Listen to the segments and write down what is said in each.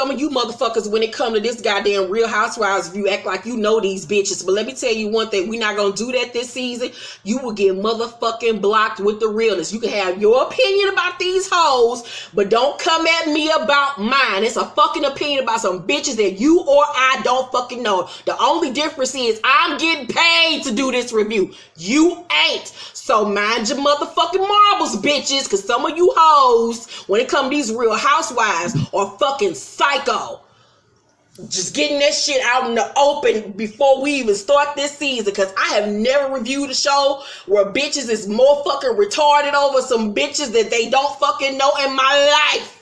some of you motherfuckers, when it come to this goddamn Real Housewives review, act like you know these bitches. But let me tell you one thing, we're not gonna do that this season. You will get motherfucking blocked with the realness. You can have your opinion about these hoes, but don't come at me about mine. It's a fucking opinion about some bitches that you or I don't fucking know. The only difference is I'm getting paid to do this review. You ain't. So mind your motherfucking marbles, bitches, because some of you hoes, when it comes to these Real Housewives, are fucking psycho. Just getting that shit out in the open before we even start this season, because I have never reviewed a show where bitches is more fucking retarded over some bitches that they don't fucking know in my life.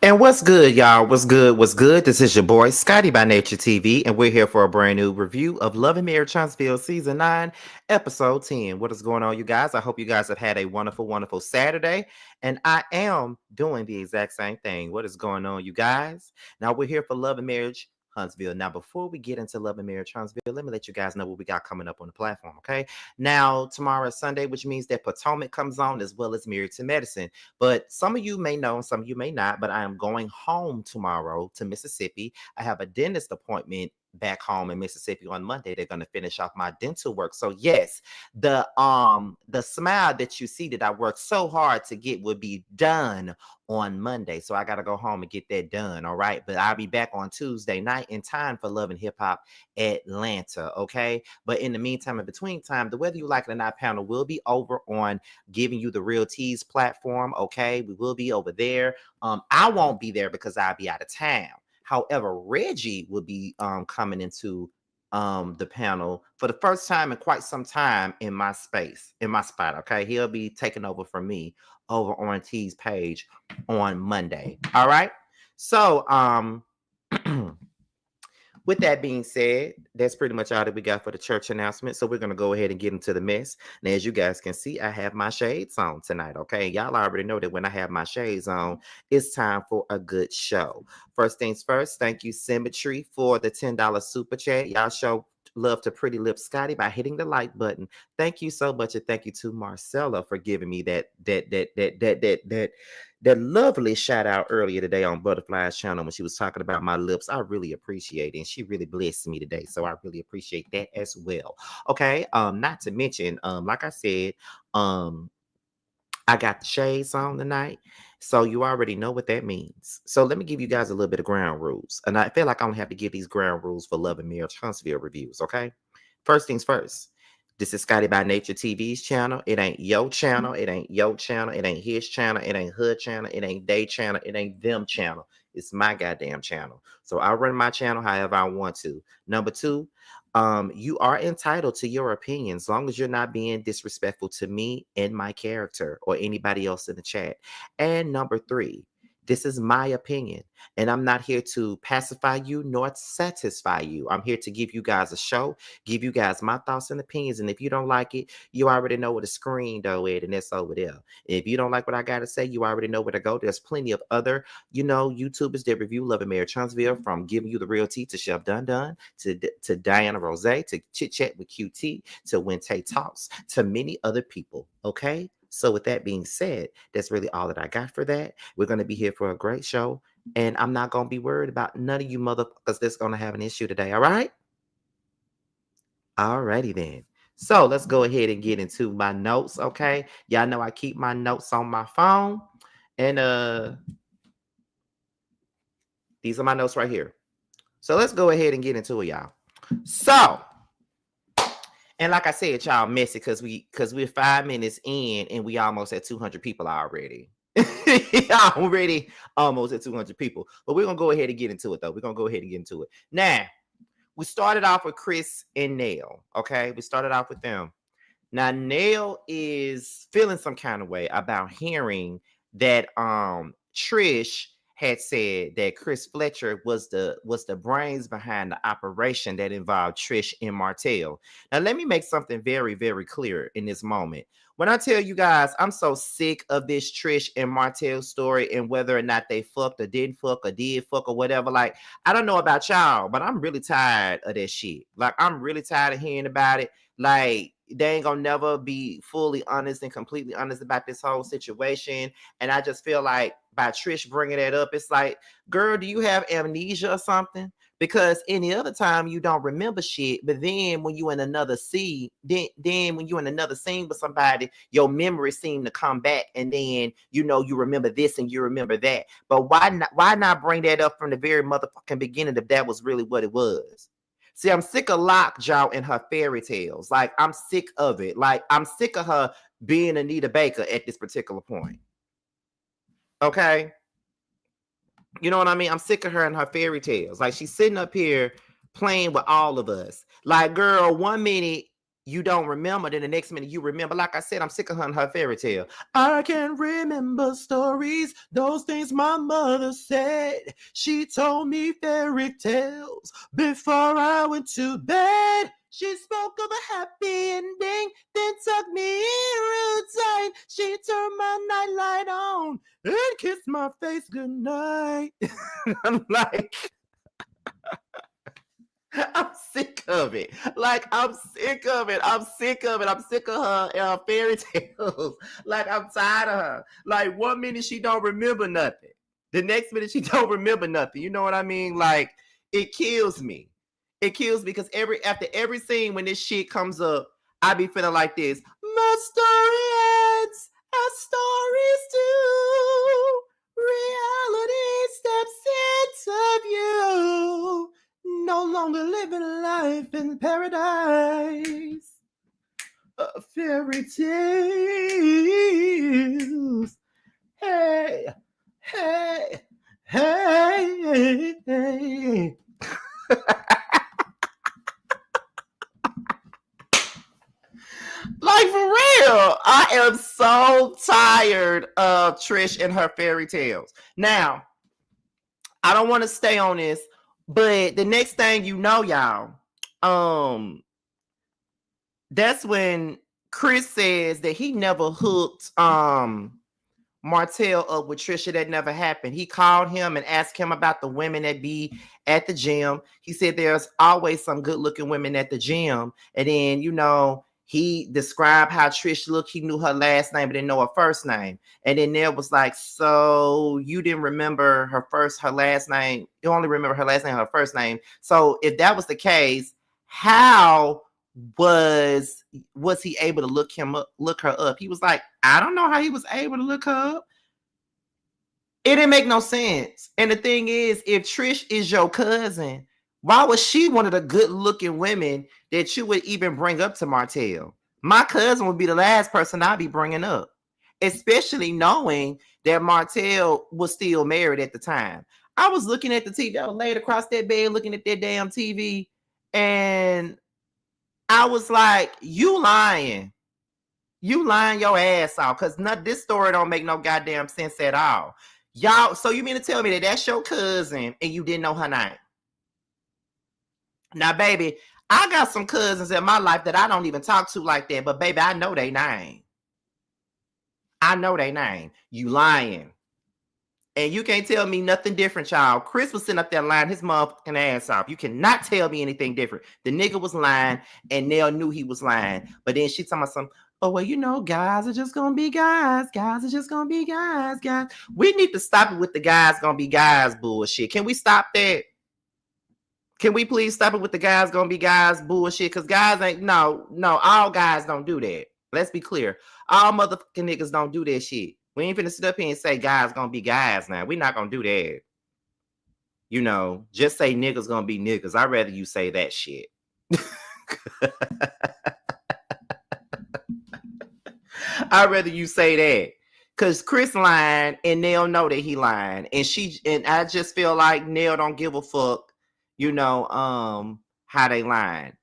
And what's good, y'all? What's good? What's good? This is your boy, Scotty by Nature TV, and we're here for a brand new review of Love and Marriage Huntsville Season 9, Episode 10. What is going on, you guys? I hope you guys have had a wonderful, wonderful Saturday, and I am doing the exact same thing. What is going on, you guys? Now, we're here for Love and Marriage Huntsville. Now, before we get into Love and Marriage Huntsville, let me let you guys know what we got coming up on the platform, okay? Now, tomorrow is Sunday, which means that Potomac comes on as well as Married to Medicine. But some of you may know, some of you may not, but I am going home tomorrow to Mississippi. I have a dentist appointment back home in Mississippi on Monday. They're going to finish off my dental work. So yes, the smile that you see that I worked so hard to get will be done on Monday. So I got to go home and get that done. All right. But I'll be back on Tuesday night in time for Love and Hip Hop Atlanta. Okay. But in the meantime, in between time, the Whether You Like It or Not panel will be over on Giving You the Real Teas platform. Okay. We will be over there. I won't be there because I'll be out of town. However, Reggie will be coming into the panel for the first time in quite some time in my spot. Okay. He'll be taking over from me over on T's page on Monday. All right. So with that being said, that's pretty much all that we got for the church announcement. So we're going to go ahead and get into the mess. And as you guys can see, I have my shades on tonight. Okay. Y'all already know that when I have my shades on, it's time for a good show. First things first, thank you, Symmetry, for the $10 super chat. Y'all show love to Pretty Lips Scotty by hitting the like button. Thank you so much. And thank you to Marcella for giving me that lovely shout out earlier today on Butterfly's channel when she was talking about my lips. I really appreciate it. And she really blessed me today. So I really appreciate that as well. Okay. Not to mention, like I said, I got the shades on tonight. So you already know what that means. So let me give you guys a little bit of ground rules. And I feel like I only have to give these ground rules for Love and Marriage Huntsville reviews. Okay. First things first. This is Scotty by Nature TV's channel. It ain't your channel. It ain't your channel. It ain't his channel. It ain't her channel. It ain't they channel. It ain't them channel. It's my goddamn channel. So I run my channel however I want to. Number two, you are entitled to your opinion as long as you're not being disrespectful to me and my character or anybody else in the chat. And number three, this is my opinion, and I'm not here to pacify you nor satisfy you. I'm here to give you guys a show, give you guys my thoughts and opinions. And if you don't like it, you already know where the screen though is, and it's over there. If you don't like what I got to say, you already know where to go. There's plenty of other, YouTubers that review Love and Marriage Huntsville, from Giving You the Real Tea to Chef Dun Dun to Diana Rose to Chit Chat with QT to When Tay Talks to many other people. Okay. So with that being said, that's really all that I got for that. We're going to be here for a great show, and I'm not going to be worried about none of you motherfuckers that's going to have an issue today. All right? All righty then. So let's go ahead and get into my notes, okay? Y'all know I keep my notes on my phone, and these are my notes right here. So let's go ahead and get into it, y'all. So, and like I said, y'all messy because we're 5 minutes in and we almost at 200 people already. Already almost at 200 people. But we're gonna go ahead and get into it though. We're gonna go ahead and get into it. Now, we started off with Chris and Nell. Okay, we started off with them. Now, Nell is feeling some kind of way about hearing that Trish had said that Chris Fletcher was the brains behind the operation that involved Trish and Martel. Now, let me make something very, very clear in this moment. When I tell you guys, I'm so sick of this Trish and Martel story and whether or not they fucked or didn't fuck or did fuck or whatever. Like, I don't know about y'all, but I'm really tired of that shit. Like, I'm really tired of hearing about it. Like, they ain't gonna never be fully honest and completely honest about this whole situation. And I just feel like by Trish bringing that up, it's like, girl, do you have amnesia or something? Because any other time you don't remember shit, but then when you in another scene, then when you in another scene with somebody, your memory seem to come back, and then you know you remember this and you remember that. But why not bring that up from the very motherfucking beginning if that was really what it was? See, I'm sick of Lockjaw and her fairy tales. Like, I'm sick of it. Like, I'm sick of her being Anita Baker at this particular point. Okay? You know what I mean? I'm sick of her and her fairy tales. Like, she's sitting up here playing with all of us. Like, girl, 1 minute you don't remember, then the next minute you remember. Like I said, I'm sick of her and her fairy tale. I can remember stories, those things my mother said. She told me fairy tales before I went to bed. She spoke of a happy ending, then tucked me in real tight. She turned my nightlight on and kissed my face goodnight. I'm like, I'm sick of it. Like, I'm sick of it. I'm sick of it. I'm sick of her and her fairy tales. Like, I'm tired of her. Like, 1 minute she don't remember nothing. The next minute she don't remember nothing. You know what I mean? Like, it kills me. It kills me because after every scene when this shit comes up, I be feeling like this. My story ends as stories do. Reality steps into view. No longer living life in paradise. Fairy tales. Hey, hey, hey, hey. Like, for real, I am so tired of Trish and her fairy tales. Now, I don't want to stay on this, but the next thing you know, y'all, that's when Chris says that he never hooked Martel up with Trisha. That never happened. He called him and asked him about the women that be at the gym. He said there's always some good looking women at the gym. And then, you know, he described how Trish looked. He knew her last name, but didn't know her first name. And then there was like, so you didn't remember her last name. You only remember her last name, her first name. So if that was the case, how was he able to look her up? He was like, I don't know how he was able to look her up. It didn't make no sense. And the thing is, if Trish is your cousin, why was she one of the good looking women that you would even bring up to Martel? My cousin would be the last person I'd be bringing up, especially knowing that Martel was still married at the time. I was looking at the TV. I was laid across that bed looking at that damn TV, and I was like, you lying. You lying your ass off, because this story don't make no goddamn sense at all. Y'all, so you mean to tell me that that's your cousin and you didn't know her name? Now, baby, I got some cousins in my life that I don't even talk to like that, but baby, I know their name. I know their name. You lying. And you can't tell me nothing different, y'all. Chris was sitting up there lying his motherfucking ass off. You cannot tell me anything different. The nigga was lying, and Nell knew he was lying. But then she talking about some, oh, well, you know, guys are just going to be guys. Guys are just going to be guys. We need to stop it with the guys going to be guys bullshit. Can we stop that? Can we please stop it with the guys going to be guys bullshit? Because guys ain't, no, all guys don't do that. Let's be clear. All motherfucking niggas don't do that shit. We ain't finna sit up here and say guys gonna be guys now. We're not gonna do that. You know, just say niggas gonna be niggas. I'd rather you say that shit. I'd rather you say that. Cause Chris lying and Nell know that he lying. And I just feel like Nell don't give a fuck, you know, how they lying.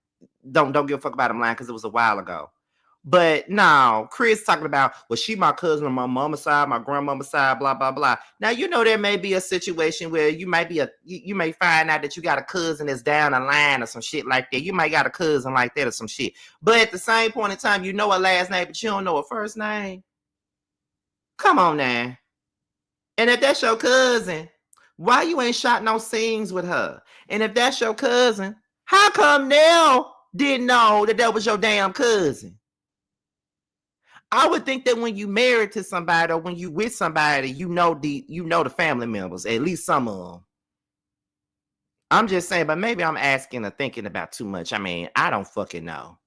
Don't give a fuck about them lying because it was a while ago. But no, Chris talking about, well, she my cousin on my mama's side, my grandmama's side, blah, blah, blah. Now, you know, there may be a situation where you may find out that you got a cousin that's down the line or some shit like that. You might got a cousin like that or some shit. But at the same point in time, you know her last name, but you don't know her first name. Come on now. And if that's your cousin, why you ain't shot no scenes with her? And if that's your cousin, how come Nell didn't know that was your damn cousin. I would think that when you married to somebody or when you with somebody, you know the family members, at least some of them. I'm just saying, but maybe I'm asking or thinking about too much. I mean, I don't fucking know.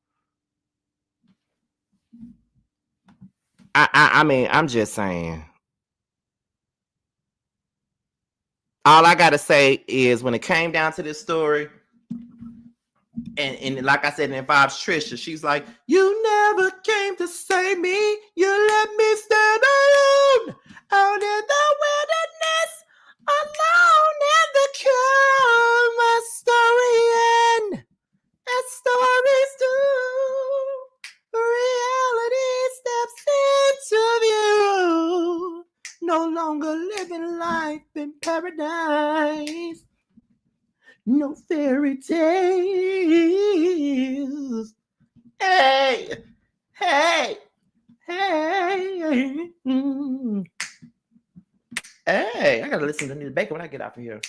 I mean, I'm just saying. All I gotta say is when it came down to this story, and like I said, it involves Trisha. She's like, "You never came to save me. You let me stand alone out in the wilderness, alone in the cold. My story ends. That story's due. Reality steps into view. No longer living life in paradise. No fairy tales. Hey, hey, hey. Hey, I gotta listen to Nita Baker when I get out of here.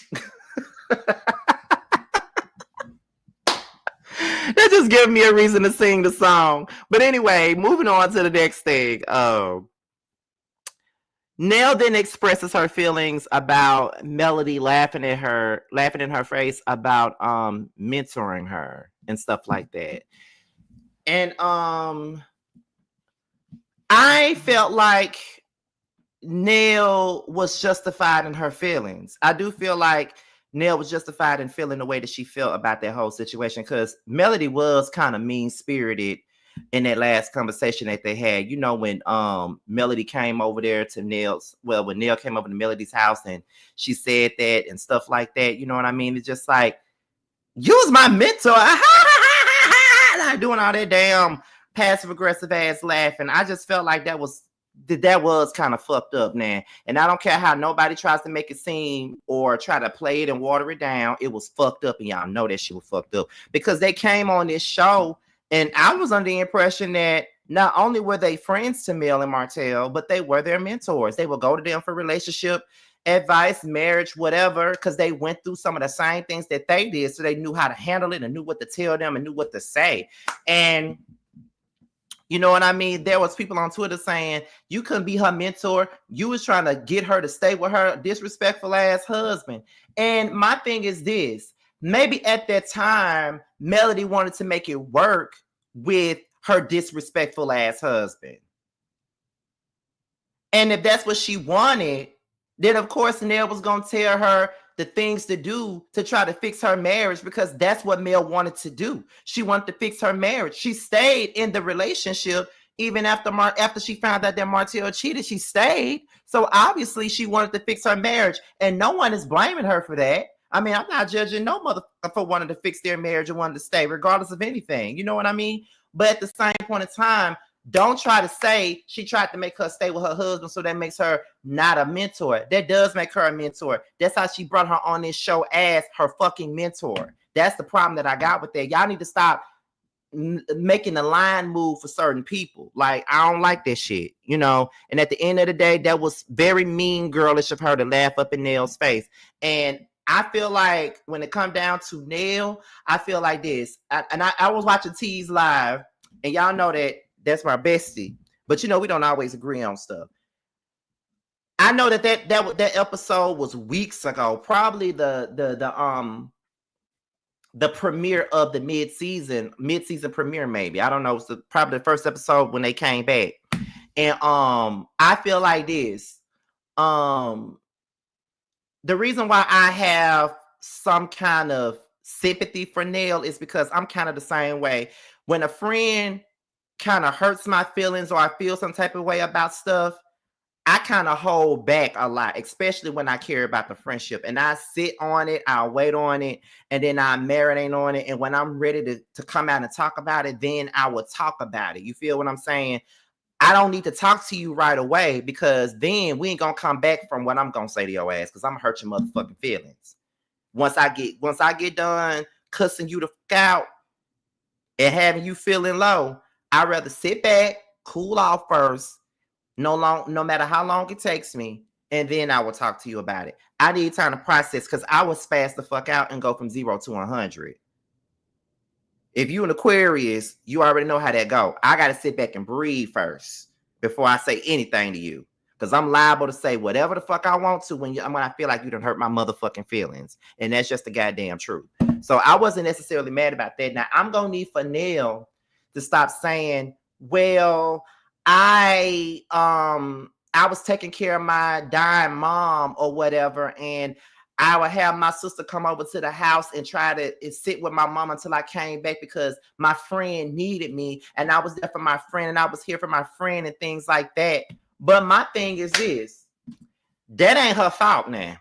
That just gives me a reason to sing the song. But anyway, moving on to the next thing. Nell then expresses her feelings about Melody laughing in her face about mentoring her and stuff like that. And I felt like Nell was justified in her feelings. I do feel like Nell was justified in feeling the way that she felt about that whole situation, because Melody was kind of mean-spirited in that last conversation that they had. You know, when Melody came over there to when Nell came over to Melody's house and she said that and stuff like that, you know what I mean? It's just like, you was my mentor. Like doing all that damn passive-aggressive ass laughing. I just felt like that was kind of fucked up, man. And I don't care how nobody tries to make it seem or try to play it and water it down. It was fucked up, and y'all know that shit was fucked up because they came on this show, and I was under the impression that not only were they friends to Mel and Martel, but they were their mentors. They would go to them for relationship advice, marriage, whatever, because they went through some of the same things that they did, so they knew how to handle it and knew what to tell them and knew what to say. And you know what I mean? There was people on Twitter saying you couldn't be her mentor. You was trying to get her to stay with her disrespectful ass husband. And my thing is this: maybe at that time, Melody wanted to make it work with her disrespectful ass husband. And if that's what she wanted, then of course Nell was going to tell her the things to do to try to fix her marriage, because that's what Mel wanted to do. She wanted to fix her marriage. She stayed in the relationship even after she found out that Martel cheated. She stayed. So obviously she wanted to fix her marriage, and no one is blaming her for that. I mean, I'm not judging no motherfucker for wanting to fix their marriage and wanting to stay, regardless of anything. You know what I mean? But at the same point in time, don't try to say she tried to make her stay with her husband, so that makes her not a mentor. That does make her a mentor. That's how she brought her on this show as her fucking mentor. That's the problem that I got with that. Y'all need to stop making the line move for certain people. Like, I don't like that shit, you know? And at the end of the day, that was very mean girlish of her to laugh up in Nell's face. And I feel like when it comes down to Nell, I feel like this. I was watching T's live, and y'all know that that's my bestie, but you know we don't always agree on stuff. I know that episode was weeks ago, probably the premiere of the mid-season premiere, maybe. I don't know. It's probably the first episode when they came back. And I feel like this. The reason why I have some kind of sympathy for Nell is because I'm kind of the same way. When a friend kind of hurts my feelings or I feel some type of way about stuff, I kind of hold back a lot, especially when I care about the friendship. And I sit on it, I'll wait on it, and then I marinate on it. And when I'm ready to come out and talk about it, then I will talk about it. You feel what I'm saying? I don't need to talk to you right away, because then we ain't gonna come back from what I'm gonna say to your ass, because I'm gonna hurt your motherfucking feelings. Once I get done cussing you the fuck out and having you feeling low, I'd rather sit back, cool off first, no matter how long it takes me, and then I will talk to you about it. I need time to process, because I will spaz the fuck out and go from 0 to 100. If you an Aquarius, you already know how that go. I got to sit back and breathe first before I say anything to you. Because I'm liable to say whatever the fuck I want to when I feel like you done hurt my motherfucking feelings. And that's just the goddamn truth. So I wasn't necessarily mad about that. Now, I'm going to need Fanel to stop saying, well, I was taking care of my dying mom or whatever, and I would have my sister come over to the house and try to sit with my mom until I came back because my friend needed me and I was there for my friend and I was here for my friend and things like that. But my thing is this, that ain't her fault now.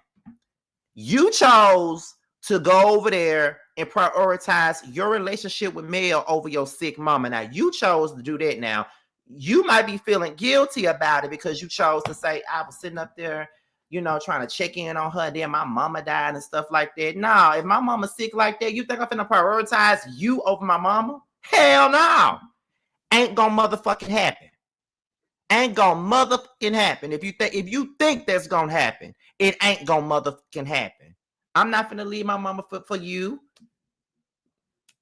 You chose to go over there and prioritize your relationship with Mel over your sick mama. Now, you chose to do that now. You might be feeling guilty about it because you chose to say, I was sitting up there, you know, trying to check in on her. And then my mama died and stuff like that. No, if my mama's sick like that, you think I'm finna prioritize you over my mama? Hell no. Ain't gonna motherfucking happen. Ain't gonna motherfucking happen. If you think that's gonna happen, it ain't gonna motherfucking happen. I'm not finna leave my mama for you.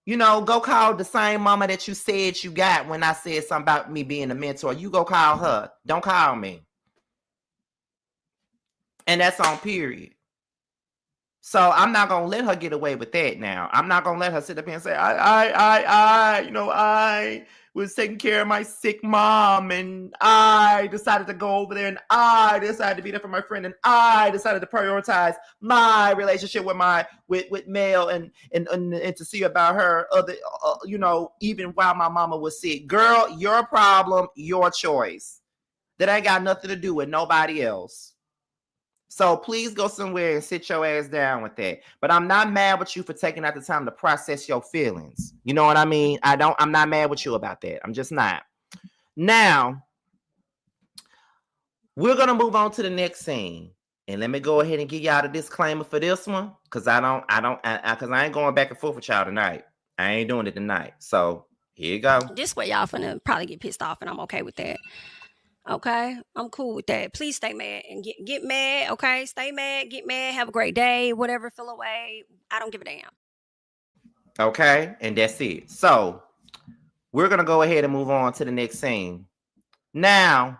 You know, go call the same mama that you said you got when I said something about me being a mentor. You go call her. Don't call me. And that's on period. So I'm not gonna let her get away with that now. I'm not gonna let her sit up here and say, I was taking care of my sick mom and I decided to go over there and I decided to be there for my friend and I decided to prioritize my relationship with Mel and to see about her other even while my mama was sick. Girl, your problem, your choice. That ain't got nothing to do with nobody else. So please go somewhere and sit your ass down with that. But I'm not mad with you for taking out the time to process your feelings. You know what I mean? I'm not mad with you about that. I'm just not. Now, we're going to move on to the next scene. And let me go ahead and give y'all the disclaimer for this one. Because I ain't going back and forth with y'all tonight. I ain't doing it tonight. So here you go. This way y'all finna probably get pissed off and I'm okay with that. Okay, I'm cool with that. Please stay mad and get mad. Okay, stay mad, get mad, have a great day, whatever, feel away. I don't give a damn. Okay, and that's it. So we're gonna go ahead and move on to the next scene. Now,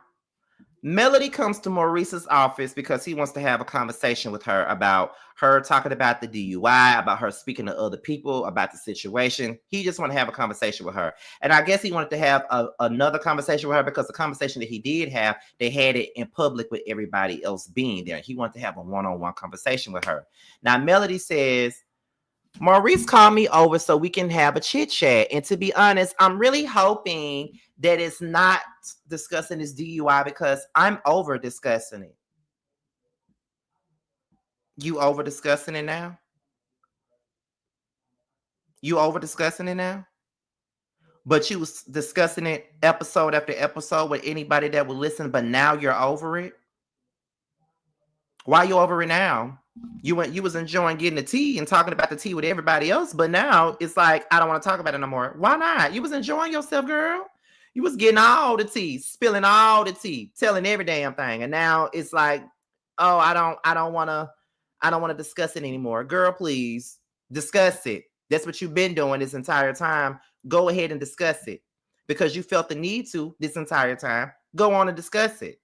Melody comes to Maurice's office because he wants to have a conversation with her about her talking about the DUI, about her speaking to other people about the situation. He just wanted to have a conversation with her. And I guess he wanted to have another conversation with her because the conversation that he did have, they had it in public with everybody else being there. He wanted to have a one-on-one conversation with her. Now, Melody says, Maurice called me over so we can have a chit chat. And to be honest, I'm really hoping that it's not discussing this DUI because I'm over discussing it. You over discussing it now? You over discussing it now? But you was discussing it episode after episode with anybody that would listen, but now you're over it? Why you over it now? You was enjoying getting the tea and talking about the tea with everybody else, but now it's like, I don't want to talk about it no more. Why not? You was enjoying yourself, girl. You was getting all the tea, spilling all the tea, telling every damn thing. And now it's like, oh, I don't want to discuss it anymore. Girl, please discuss it. That's what you've been doing this entire time. Go ahead and discuss it because you felt the need to this entire time. Go on and discuss it.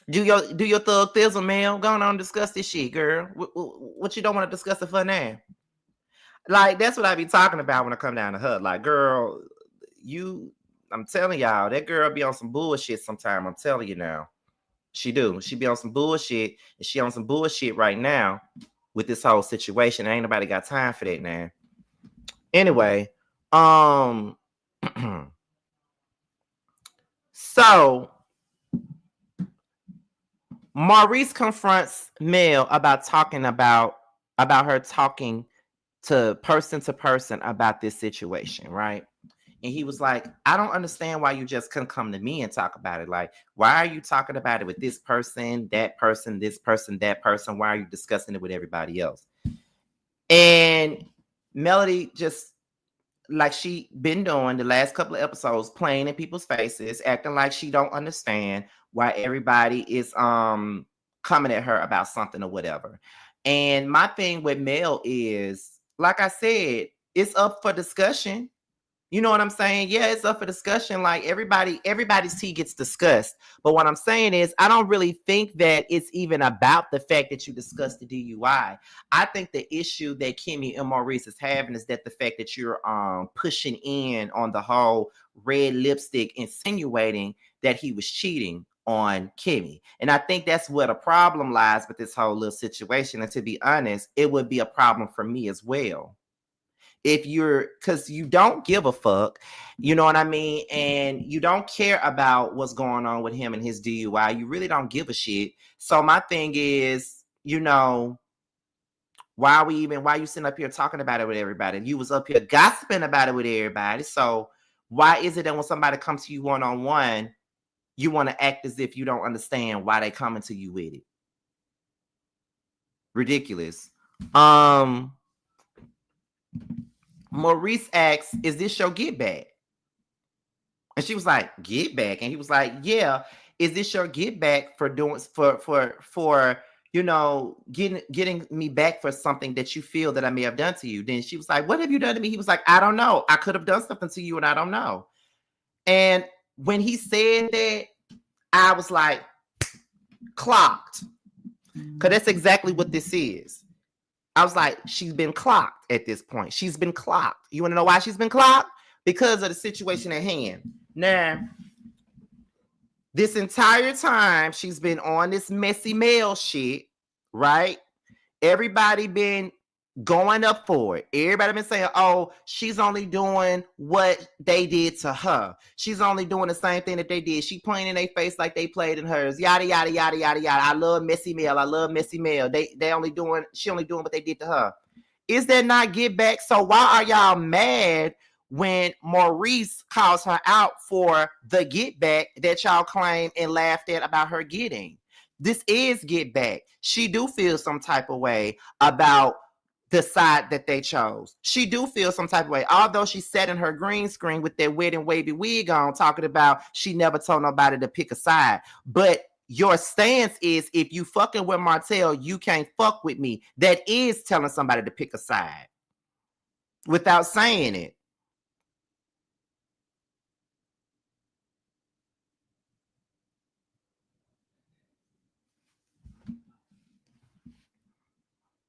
Do your thug thizzle, man. Go on and discuss this shit, girl. What you don't want to discuss it for now? Like, that's what I be talking about when I come down to her. Like, girl, I'm telling y'all, that girl be on some bullshit sometime. I'm telling you now. She do. She be on some bullshit, and she on some bullshit right now with this whole situation. Ain't nobody got time for that now. Anyway, so Maurice confronts Mel about her talking to person about this situation, right? And he was like, I don't understand why you just couldn't come to me and talk about it. Like, why are you talking about it with this person, that person, this person, that person? Why are you discussing it with everybody else? And Melody just, like she been doing the last couple of episodes, playing in people's faces, acting like she don't understand why everybody is coming at her about something or whatever. And my thing with Mel is, like I said, it's up for discussion. You know what I'm saying? Yeah, it's up for discussion. Like everybody's tea gets discussed. But what I'm saying is, I don't really think that it's even about the fact that you discussed the DUI. I think the issue that Kimmy and Maurice is having is that the fact that you're pushing in on the whole red lipstick, insinuating that he was cheating on Kimmy. And I think that's where the problem lies with this whole little situation. And to be honest, it would be a problem for me as well. If you're, because you don't give a fuck, you know what I mean? And you don't care about what's going on with him and his DUI. You really don't give a shit. So my thing is, you know, why you sitting up here talking about it with everybody? You was up here gossiping about it with everybody. So why is it that when somebody comes to you one-on-one, you want to act as if you don't understand why they coming to you with it? Ridiculous. Maurice asks, is this your get back? And she was like, get back? And he was like, yeah, is this your get back for doing for you know, getting me back for something that you feel that I may have done to you? Then she was like, what have you done to me? He was like, I don't know. I could have done something to you and I don't know. And when he said that, I was like, clocked. Because that's exactly what this is. I was like, she's been clocked at this point. She's been clocked. You want to know why she's been clocked? Because of the situation at hand. Now, this entire time she's been on this messy male shit, right? Everybody been going up for it. Everybody been saying, oh, she's only doing what they did to her. She's only doing the same thing that they did. She playing in their face like they played in hers. Yada, yada, yada, yada, yada. I love messy male. I love messy male. She only doing what they did to her. Is that not get back? So why are y'all mad when Maurice calls her out for the get back that y'all claim and laughed at about her getting? This is get back. She do feel some type of way about the side that they chose. She do feel some type of way. Although she sat in her green screen with that wet and wavy wig on, talking about she never told nobody to pick a side. But your stance is, if you fucking with Martel, you can't fuck with me. That is telling somebody to pick a side without saying it.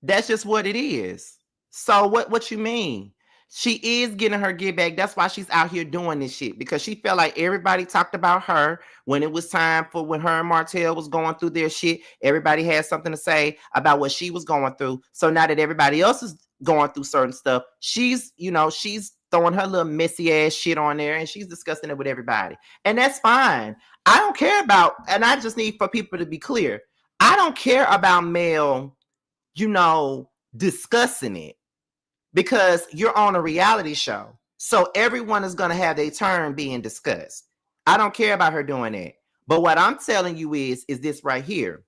That's just what it is. So what you mean? She is getting her get back. That's why she's out here doing this shit, because she felt like everybody talked about her when it was time for when her and Martel was going through their shit. Everybody had something to say about what she was going through. So now that everybody else is going through certain stuff, she's throwing her little messy ass shit on there and she's discussing it with everybody. And that's fine. I don't care about, and I just need for people to be clear, I don't care about male, discussing it, because you're on a reality show. So everyone is going to have their turn being discussed. I don't care about her doing that. But what I'm telling you is this right here.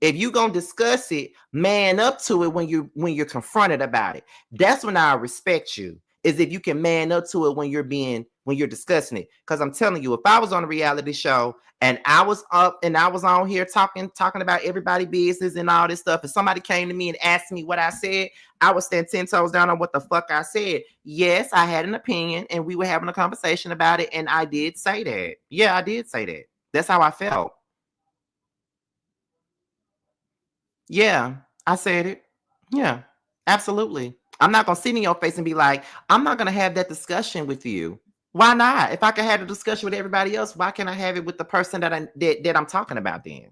If you're going to discuss it, man up to it when you're confronted about it. That's when I respect you, is if you can man up to it when you're discussing it. Because I'm telling you, if I was on a reality show and I was up and I was on here talking about everybody's business and all this stuff, and somebody came to me and asked me what I said, I would stand 10 toes down on what the fuck I said. Yes, I had an opinion and we were having a conversation about it, and I did say that. Yeah, I did say that. That's how I felt. Yeah, I said it. Yeah, absolutely. I'm not going to sit in your face and be like, I'm not going to have that discussion with you. Why not? If I can have a discussion with everybody else, why can't I have it with the person that I'm talking about then?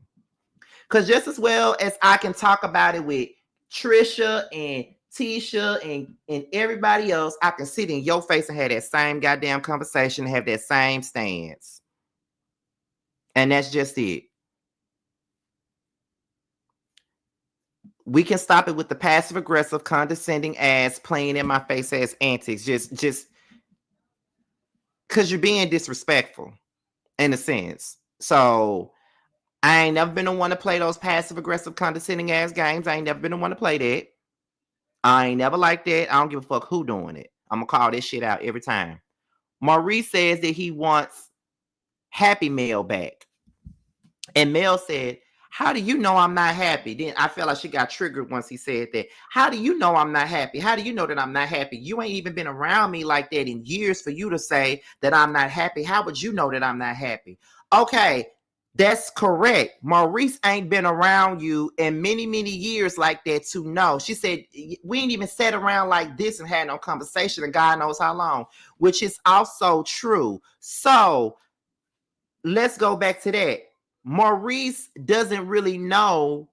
Because just as well as I can talk about it with Trisha and Tisha and everybody else, I can sit in your face and have that same goddamn conversation and have that same stance. And that's just it. We can stop it with the passive aggressive, condescending ass, playing in my face ass antics. Just because you're being disrespectful in a sense. So I ain't never been the one to play those passive aggressive, condescending ass games. I ain't never been the one to play that. I ain't never like that. I don't give a fuck who doing it. I'm gonna call this shit out every time. Maurice says that he wants Happy Mel back. And Mel said, How do you know I'm not happy? Then I felt like she got triggered once he said that. How do you know I'm not happy? How do you know that I'm not happy? You ain't even been around me like that in years for you to say that I'm not happy. How would you know that I'm not happy? Okay, that's correct. Maurice ain't been around you in many, many years like that to know. She said, we ain't even sat around like this and had no conversation, and God knows how long, which is also true. So let's go back to that. Maurice doesn't really know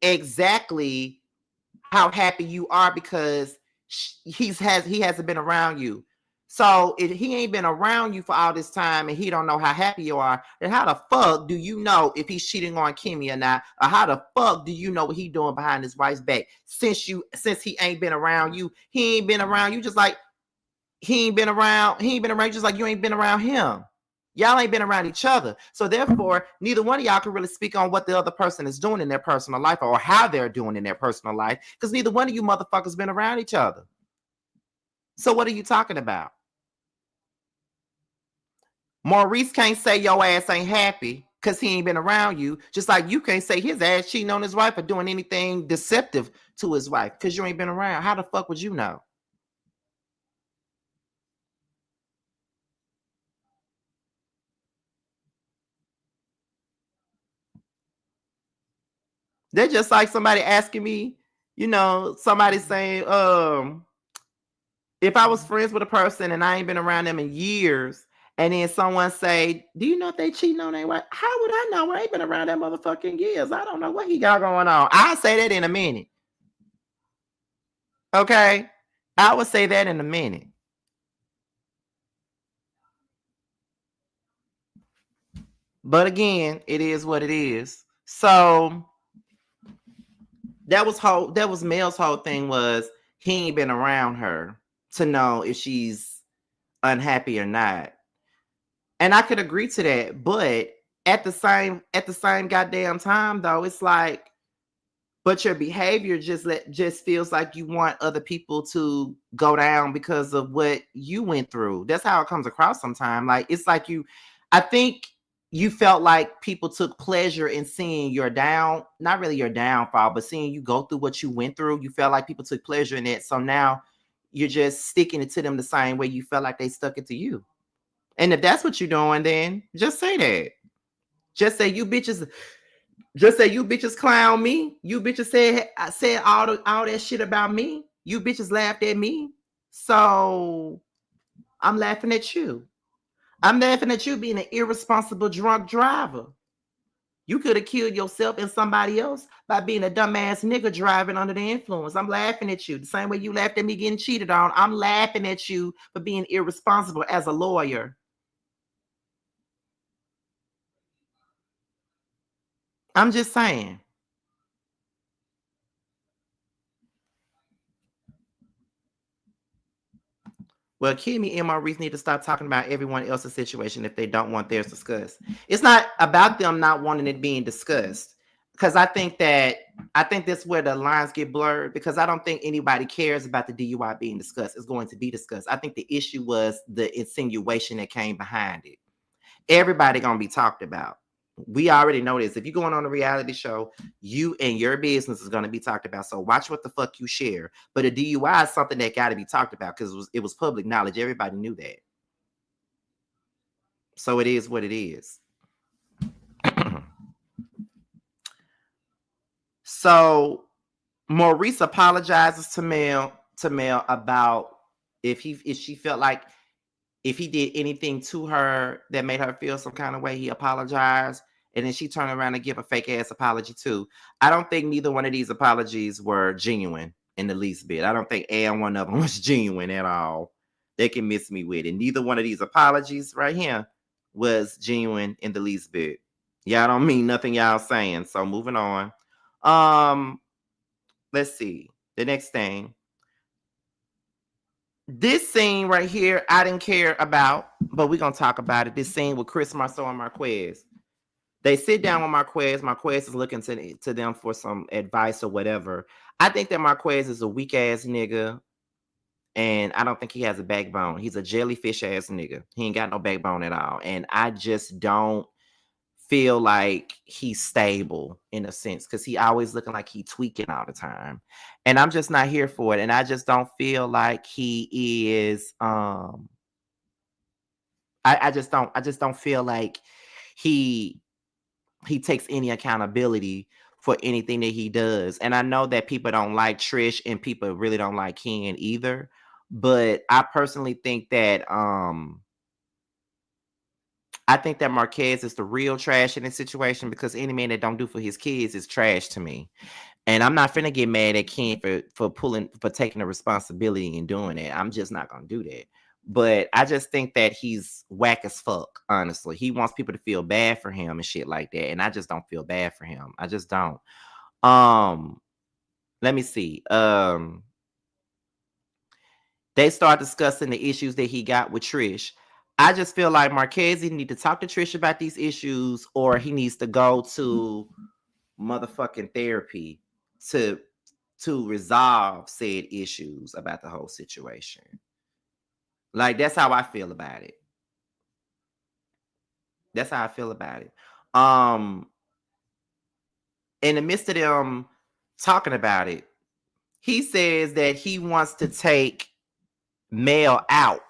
exactly how happy you are because he hasn't been around you. So if he ain't been around you for all this time and he don't know how happy you are, then how the fuck do you know if he's cheating on Kimmy or not? Or how the fuck do you know what he doing behind his wife's back? Since he ain't been around you, he ain't been around you just like he ain't been around just like you ain't been around him. Y'all ain't been around each other. So therefore, neither one of y'all can really speak on what the other person is doing in their personal life or how they're doing in their personal life, because neither one of you motherfuckers been around each other. So what are you talking about? Maurice can't say your ass ain't happy because he ain't been around you, just like you can't say his ass cheating on his wife or doing anything deceptive to his wife because you ain't been around. How the fuck would you know? They're just like somebody asking me, somebody saying, if I was friends with a person and I ain't been around them in years, and then someone say, do you know if they cheating on their wife? How would I know? I ain't been around that motherfucking years. I don't know what he got going on. I'll say that in a minute. Okay? I would say that in a minute. But again, it is what it is. So that was Mel's whole thing was he ain't been around her to know if she's unhappy or not. And I could agree to that, but at the same goddamn time though, it's like, but your behavior just feels like you want other people to go down because of what you went through. That's how it comes across sometimes. Like it's like I think you felt like people took pleasure in seeing your not really your downfall, but seeing you go through what you went through. You felt like people took pleasure in it. So now you're just sticking it to them the same way you felt like they stuck it to you. And if that's what you're doing, then just say that. Just say you bitches clown me. You bitches said all that shit about me. You bitches laughed at me. So I'm laughing at you. I'm laughing at you being an irresponsible drunk driver. You could have killed yourself and somebody else by being a dumbass nigga driving under the influence. I'm laughing at you. The same way you laughed at me getting cheated on. I'm laughing at you for being irresponsible as a lawyer. I'm just saying. Well, Kimmy and Maurice need to stop talking about everyone else's situation if they don't want theirs discussed. It's not about them not wanting it being discussed. Because I think that's where the lines get blurred, because I don't think anybody cares about the DUI being discussed. It's going to be discussed. I think the issue was the insinuation that came behind it. Everybody gonna be talked about. We already know this. If you're going on a reality show, you and your business is going to be talked about. So watch what the fuck you share. But a DUI is something that got to be talked about because it was public knowledge. Everybody knew that. So it is what it is. So Maurice apologizes to Mel about if she felt like if he did anything to her that made her feel some kind of way, he apologized. And then she turned around and give a fake ass apology too. I don't think neither one of these apologies were genuine in the least bit. I don't think one of them was genuine at all. They can miss me with it. Neither one of these apologies right here was genuine in the least bit. Y'all don't mean nothing y'all saying. So moving on. Let's see. The next thing. This scene right here, I didn't care about, but we're going to talk about it. This scene with Chris Marceau and Marquez. They sit down with Marquez. Marquez is looking to them for some advice or whatever. I think that Marquez is a weak ass nigga, and I don't think he has a backbone. He's a jellyfish ass nigga. He ain't got no backbone at all. And I just don't feel like he's stable in a sense, because he always looking like he tweaking all the time. And I'm just not here for it. And I just don't feel like he is I just don't feel like he takes any accountability for anything that he does. And I know that people don't like Trish and people really don't like Ken either. But I personally think that Marquez is the real trash in this situation, because any man that don't do for his kids is trash to me. And I'm not finna get mad at Ken for taking the responsibility and doing it. I'm just not gonna do that. But I just think that he's whack as fuck, honestly. He wants people to feel bad for him and shit like that. And I just don't feel bad for him. I just don't. Let me see. They start discussing the issues that he got with Trish. I just feel like Marquez either need to talk to Trish about these issues, or he needs to go to motherfucking therapy to resolve said issues about the whole situation. Like, that's how I feel about it. That's how I feel about it. In the midst of them talking about it, he says that he wants to take Mel out.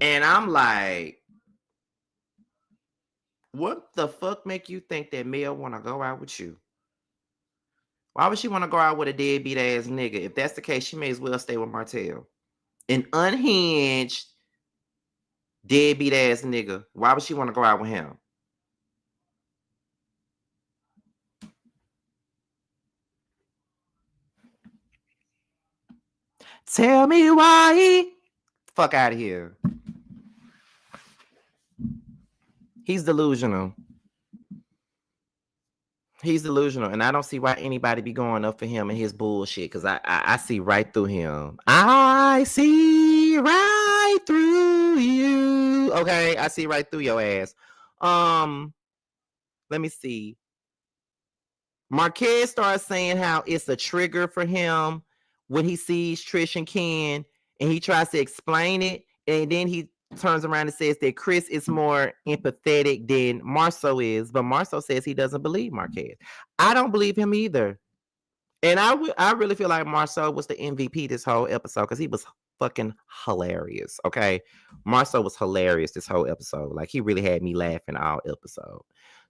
And I'm like, what the fuck make you think that Mel want to go out with you? Why would she want to go out with a deadbeat ass nigga? If that's the case, she may as well stay with Martel. An unhinged, deadbeat ass nigga. Why would she want to go out with him? Tell me why. Fuck out of here. He's delusional. He's delusional, and I don't see why anybody be going up for him and his bullshit, because I see right through him. I see right through you. Okay, I see right through your ass. Let me see. Marquez starts saying how it's a trigger for him when he sees Trish and Ken, and he tries to explain it, and then he turns around and says that Chris is more empathetic than Marceau is, but Marceau says he doesn't believe Marquez. I don't believe him either. And I really feel like Marceau was the MVP this whole episode, because he was fucking hilarious. Okay, Marceau was hilarious this whole episode. Like, he really had me laughing all episode.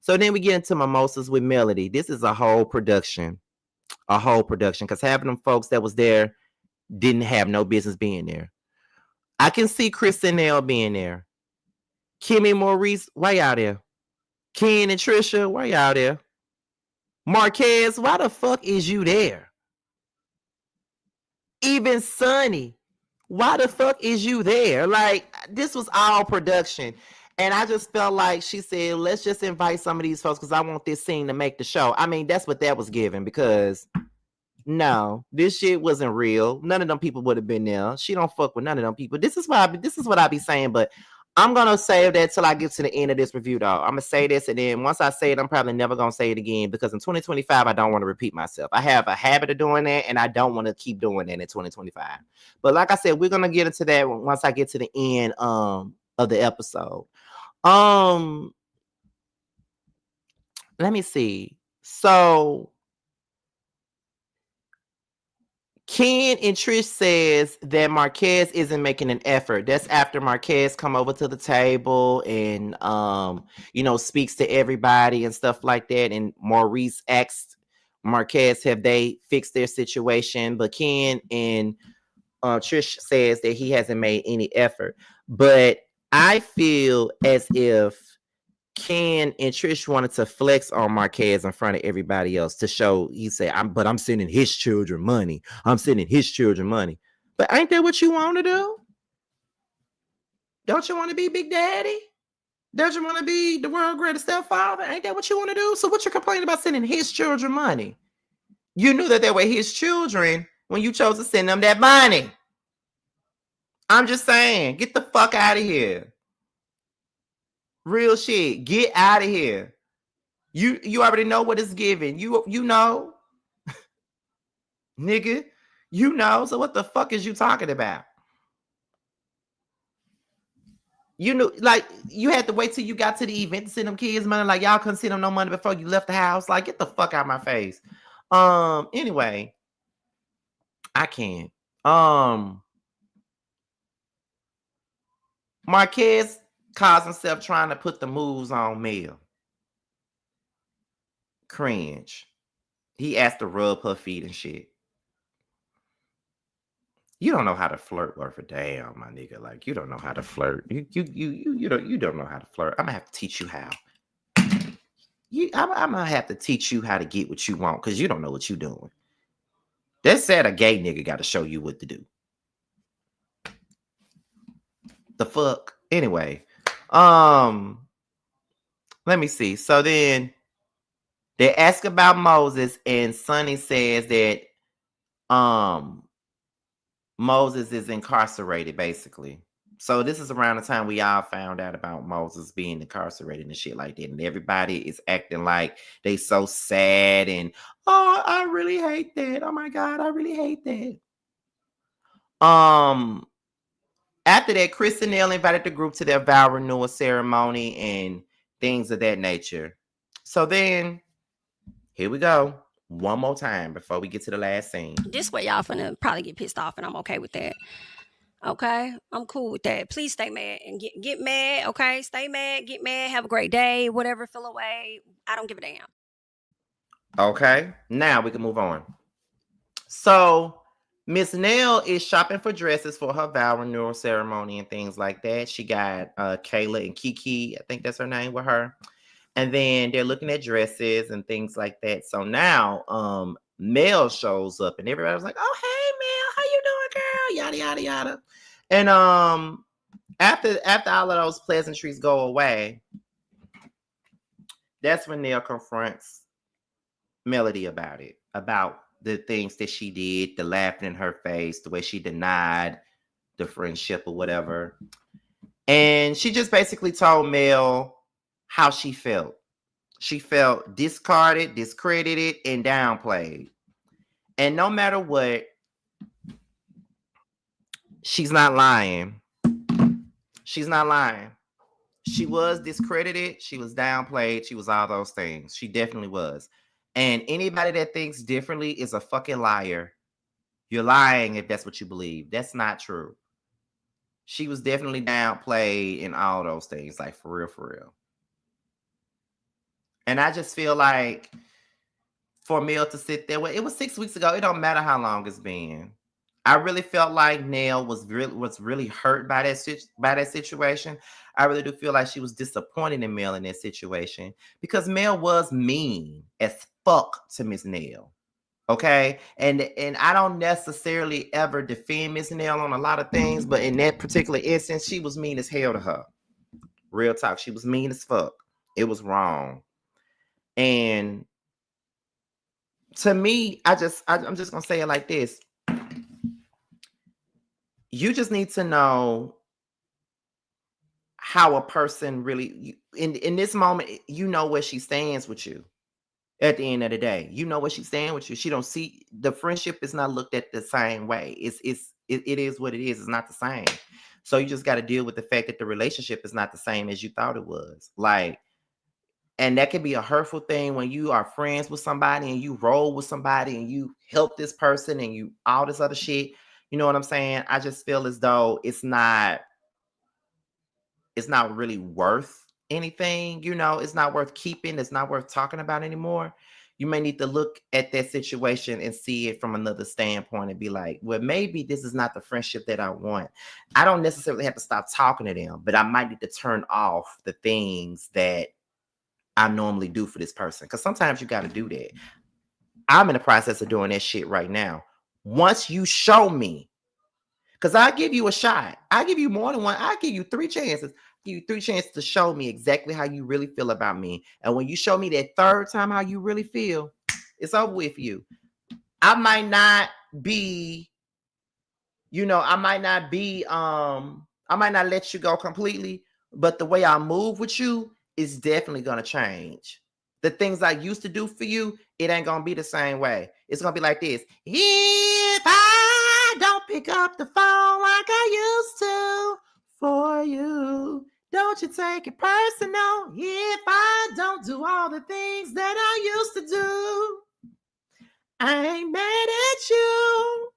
So then we get into Mimosas with Melody. This is a whole production, because having them folks that was there didn't have no business being there. I can see Chris and Nell being there. Kimmy and Maurice, why y'all there? Ken and Trisha, why y'all there? Marquez, why the fuck is you there? Even Sonny, why the fuck is you there? Like, this was all production. And I just felt like she said, let's just invite some of these folks because I want this scene to make the show. I mean, that's what that was given, because no, this shit wasn't real. None of them people would have been there. She don't fuck with none of them people. This is what I be saying, but I'm gonna save that till I get to the end of this review, dog. I'm gonna say this, and then once I say it, I'm probably never gonna say it again, because in 2025, I don't want to repeat myself. I have a habit of doing that, and I don't want to keep doing that in 2025. But like I said, we're gonna get into that once I get to the end of the episode. Let me see. So Ken and Trish says that Marquez isn't making an effort. That's after Marquez come over to the table and speaks to everybody and stuff like that. And Maurice asked Marquez, have they fixed their situation? But Ken and Trish says that he hasn't made any effort. But I feel as if Ken and Trish wanted to flex on Marquez in front of everybody else to show, he said, I'm sending his children money. I'm sending his children money. But ain't that what you want to do? Don't you want to be Big Daddy? Don't you want to be the world's greatest stepfather? Ain't that what you want to do? So what you complaining about sending his children money? You knew that they were his children when you chose to send them that money. I'm just saying, get the fuck out of here. Real shit. Get out of here. You already know what it's giving. You know. Nigga. You know. So what the fuck is you talking about? You know, like you had to wait till you got to the event to send them kids money. Like y'all couldn't send them no money before you left the house. Like, get the fuck out of my face. Anyway, I can't. Marquez caused himself trying to put the moves on Mel. Cringe. He asked to rub her feet and shit. You don't know how to flirt worth a damn, my nigga. Like, you don't know how to flirt. You don't know how to flirt. I'm gonna have to teach you how. I'm gonna have to teach you how to get what you want because you don't know what you're doing. That said, a gay nigga got to show you what to do. The fuck. Anyway, let me see. So then they ask about Moses, and Sonny says that Moses is incarcerated, basically. So this is around the time we all found out about Moses being incarcerated and shit like that. And everybody is acting like they so sad and, oh, I really hate that. Oh my God, I really hate that. After that, Chris and Neil invited the group to their vow renewal ceremony and things of that nature. So then, here we go. One more time before we get to the last scene. This way y'all finna probably get pissed off, and I'm okay with that. Okay, I'm cool with that. Please stay mad and get mad. Okay, stay mad, get mad, have a great day, whatever. Feel away. I don't give a damn. Okay, now we can move on. So Miss Nell is shopping for dresses for her vow renewal ceremony and things like that. She got Kayla and Kiki, I think that's her name, with her. And then they're looking at dresses and things like that. So now Mel shows up and everybody was like, oh, hey, Mel, how you doing, girl? Yada, yada, yada. And after all of those pleasantries go away, that's when Nell confronts Melody about it, about the things that she did, the laughing in her face, the way she denied the friendship or whatever. And she just basically told Mel how she felt. She felt discarded, discredited, and downplayed. And no matter what, she's not lying. She's not lying. She was discredited. She was downplayed. She was all those things. She definitely was. And anybody that thinks differently is a fucking liar. You're lying if that's what you believe. That's not true. She was definitely downplayed in all those things. Like, for real, for real. And I just feel like for Mel to sit there, well, it was 6 weeks ago. It don't matter how long it's been. I really felt like Nell was really hurt by that situation. I really do feel like she was disappointed in Mel in that situation because Mel was mean as fuck to Miss Nell. Okay, and I don't necessarily ever defend Miss Nell on a lot of things, but in that particular instance, she was mean as hell to her. Real talk, she was mean as fuck. It was wrong. And to me, I'm just gonna say it like this. You just need to know how a person really, in this moment, you know where she stands with you. At the end of the day, you know where she's standing with you. She don't see the friendship is not looked at the same way. It is what it is. It's not the same. So you just got to deal with the fact that the relationship is not the same as you thought it was. Like, and that can be a hurtful thing when you are friends with somebody and you roll with somebody and you help this person and you all this other shit. You know what I'm saying? I just feel as though it's not really worth anything. You know, it's not worth keeping. It's not worth talking about anymore. You may need to look at that situation and see it from another standpoint and be like, well, maybe this is not the friendship that I want. I don't necessarily have to stop talking to them, but I might need to turn off the things that I normally do for this person. Because sometimes you got to do that. I'm in the process of doing that shit right now. Once you show me, because I give you a shot. I give you more than one. I give you 3 chances. Give you 3 chances to show me exactly how you really feel about me. And when you show me that 3rd time how you really feel, it's over with you. I might not be, I might not let you go completely, but the way I move with you is definitely going to change. The things I used to do for you, it ain't going to be the same way. It's going to be like this. If I don't pick up the phone like I used to for you. Don't you take it personal if I don't do all the things that I used to do. I ain't mad at you.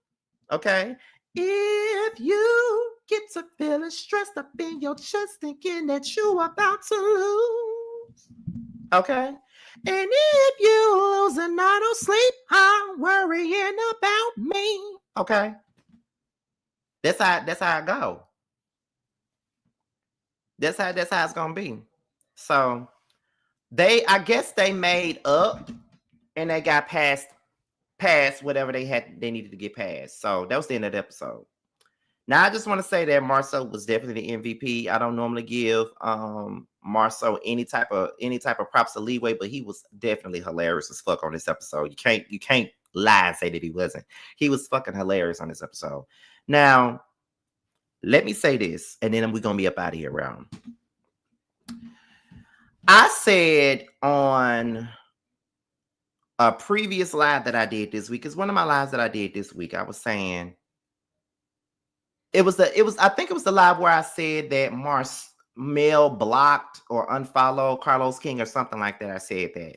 Okay? If you get to feeling stressed up in your chest, thinking that you about to lose. Okay? And if you lose and I don't sleep, I'm worrying about me. Okay? That's how I go. That's how it's gonna be. So I guess they made up and they got past whatever they needed to get past. So that was the end of the episode. Now I just want to say that Marcel was definitely the MVP. I don't normally give Marcel any type of props or leeway, but he was definitely hilarious as fuck on this episode. You can't lie and say that he wasn't. He was fucking hilarious on this episode. Now, let me say this, and then we're gonna be up out of here, round. I said on a previous live that I did this week, it's one of my lives that I did this week. I was saying I think it was the live where I said that Mel blocked or unfollowed Carlos King or something like that. I said that.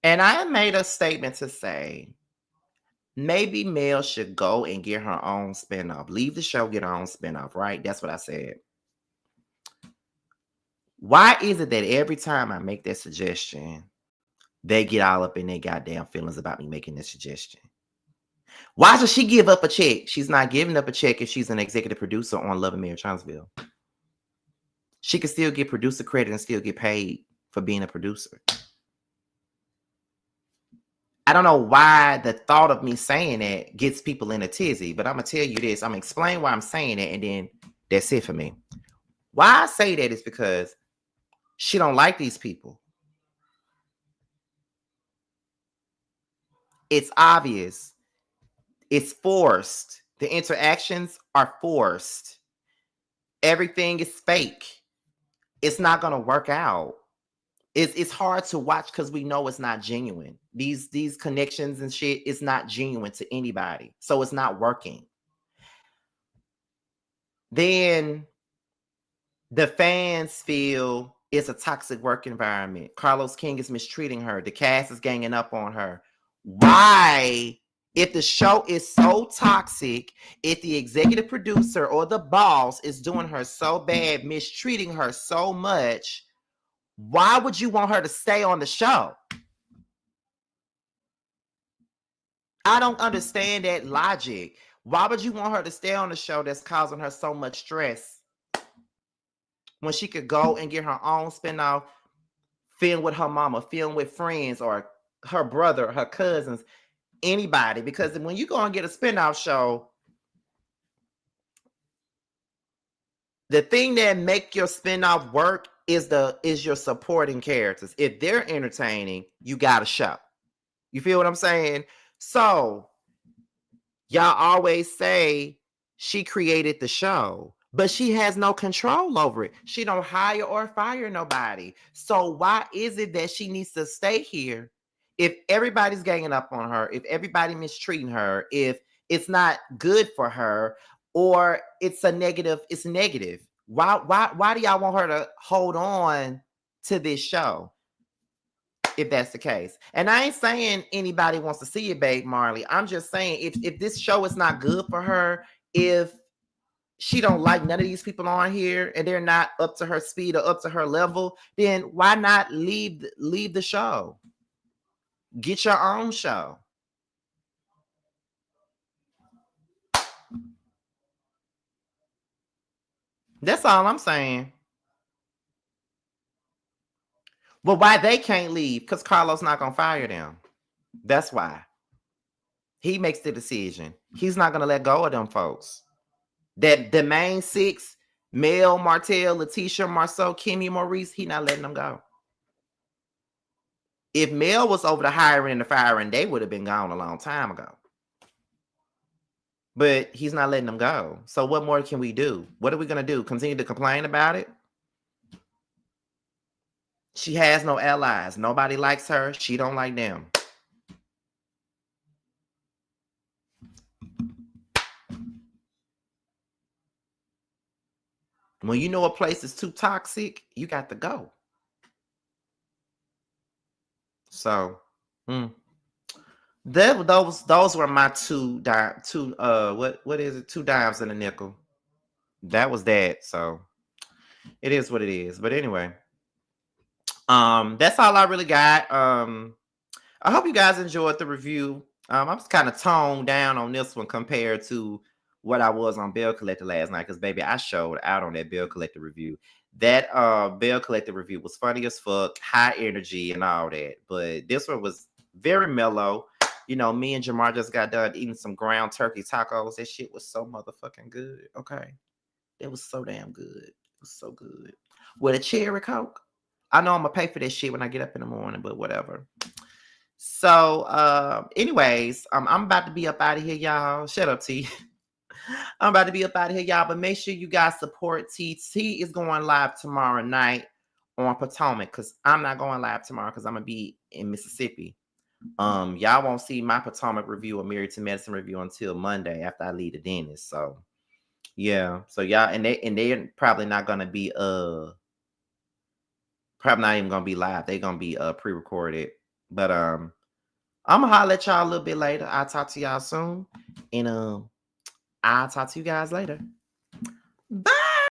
And I made a statement to say maybe Mel should go and get her own spinoff. Leave the show, get her own spinoff, right? That's what I said. Why is it that every time I make that suggestion, they get all up in their goddamn feelings about me making this suggestion? Why should she give up a check? She's not giving up a check if she's an executive producer on Love and Marriage Huntsville. She can still get producer credit and still get paid for being a producer. I don't know why the thought of me saying that gets people in a tizzy, but I'm going to tell you this. I'm going to explain why I'm saying it, and then that's it for me. Why I say that is because she don't like these people. It's obvious. It's forced. The interactions are forced. Everything is fake. It's not going to work out. It's hard to watch because we know it's not genuine. These connections and shit is not genuine to anybody. So it's not working. Then the fans feel it's a toxic work environment. Carlos King is mistreating her. The cast is ganging up on her. Why? If the show is so toxic, if the executive producer or the boss is doing her so bad, mistreating her so much, why would you want her to stay on the show? I don't understand that logic. Why would you want her to stay on the show that's causing her so much stress when she could go and get her own spinoff, film with her mama, film with friends or her brother, her cousins, anybody? Because when you go and get a spinoff show, the thing that make your spinoff work is your supporting characters. If they're entertaining, you got a show. You feel what I'm saying? So y'all always say she created the show, but she has no control over it. She don't hire or fire nobody. So why is it that she needs to stay here if everybody's ganging up on her, if everybody mistreating her, if it's not good for her, or it's negative? Why do y'all want her to hold on to this show if that's the case? And I ain't saying anybody wants to see it, babe Marley. I'm just saying if this show is not good for her, if she don't like none of these people on here and they're not up to her speed or up to her level, then why not leave the show? Get your own show. That's all I'm saying. Well, why they can't leave? Because Carlos not gonna fire them. That's why. He makes the decision. He's not gonna let go of them folks. That the main six, Mel, Martel, Letitia, Marceau, Kimmy, Maurice, he not letting them go. If Mel was over the hiring and the firing, they would have been gone a long time ago. But he's not letting them go. So what more can we do? What are we going to do? Continue to complain about it? She has no allies. Nobody likes her. She don't like them. When you know a place is too toxic, you got to go. So, those were my two what is it? 2 dimes and a nickel. That was that. So it is what it is. But anyway, that's all I really got. I hope you guys enjoyed the review. I was kind of toned down on this one compared to what I was on Bill Collector last night, because baby, I showed out on that Bill Collector review. That Bill Collector review was funny as fuck, high energy and all that. But this one was very mellow. You know, me and Jamar just got done eating some ground turkey tacos. That shit was so motherfucking good. Okay. It was so damn good. It was so good. With a cherry Coke. I know I'm gonna pay for that shit when I get up in the morning, but whatever. So, anyways, I'm about to be up out of here, y'all. Shut up, T. I'm about to be up out of here, y'all. But make sure you guys support T. T is going live tomorrow night on Potomac, because I'm not going live tomorrow because I'm gonna be in Mississippi. Y'all won't see my Potomac review or Married to Medicine review until Monday after I leave the dentist. So yeah. So y'all, and they're probably not gonna be probably not even gonna be live. They're gonna be pre-recorded. But I'm gonna holler at y'all a little bit later. I'll talk to y'all soon. And I'll talk to you guys later. Bye.